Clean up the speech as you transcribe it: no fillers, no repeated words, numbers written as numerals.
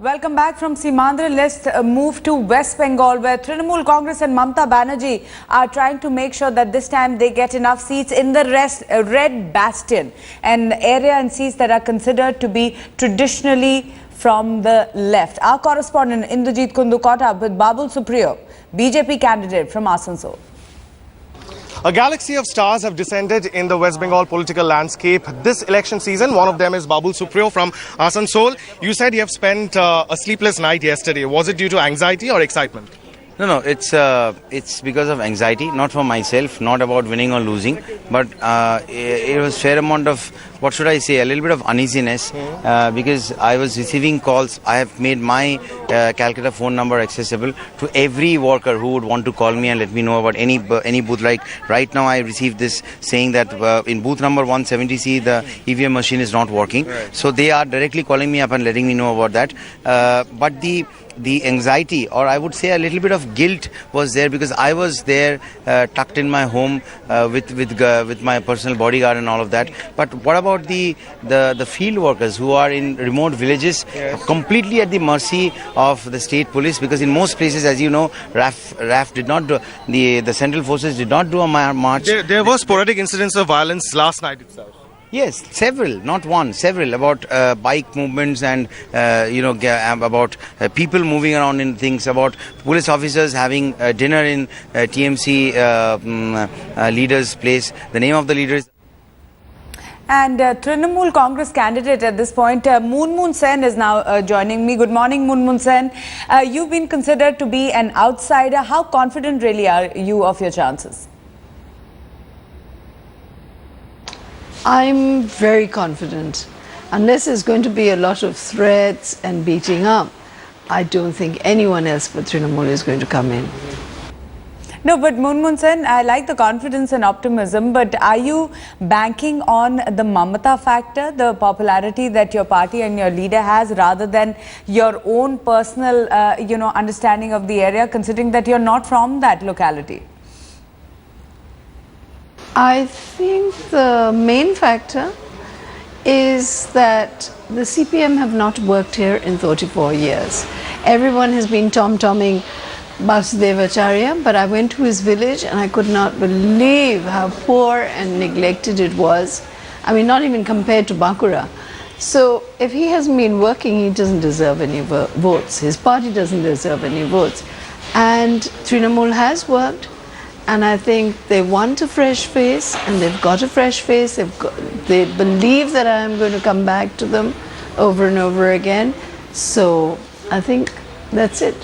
Welcome back from Simandra. Let's move to West Bengal, where Trinamool Congress and Mamata Banerjee are trying to make sure that this time they get enough seats in the Red Bastion, an area and seats that are considered to be traditionally from the left. Our correspondent Indrajit Kundu caught up with Babul Supriyo, BJP candidate from Asansol. A galaxy of stars have descended in the West Bengal political landscape this election season. One of them is Babul Supriyo from Asansol. You said you have spent a sleepless night yesterday. Was it due to anxiety or excitement? No, it's because of anxiety, not for myself, not about winning or losing, but it was fair amount of, what should I say, a little bit of uneasiness because I was receiving calls. I have made my Calcutta phone number accessible to every worker who would want to call me and let me know about any booth. Like right now, I received this saying that in booth number 170C, the EVM machine is not working. Right. So they are directly calling me up and letting me know about that. But the anxiety, or I would say a little bit of guilt, was there because I was there tucked in my home with my personal bodyguard and all of that. But what about the field workers who are in remote villages, yes, completely at the mercy of the state police? Because in most places, as you know, RAF did not do, the central forces did not do a march. There were sporadic incidents of violence last night itself. Yes, several, not one, several, about bike movements and, about people moving around in things, about police officers having dinner in TMC leader's place. The name of the leader is... And Trinamool Congress candidate at this point, Moon Sen is now joining me. Good morning, Moon Sen. You've been considered to be an outsider. How confident really are you of your chances? I'm very confident. Unless there's going to be a lot of threats and beating up, I don't think anyone else but Trinamool is going to come in. No, but Moon Sen, I like the confidence and optimism, but are you banking on the Mamata factor, the popularity that your party and your leader has, rather than your own personal, understanding of the area, considering that you're not from that locality? I think the main factor is that the CPM have not worked here in 34 years. Everyone has been tom-tomming Basudeb Acharya, but I went to his village and I could not believe how poor and neglected it was. I mean, not even compared to Bankura. So if he hasn't been working, he doesn't deserve any votes. His party doesn't deserve any votes. And Trinamool has worked. And I think they want a fresh face, and they've got a fresh face. They believe that I am going to come back to them over and over again. So I think that's it.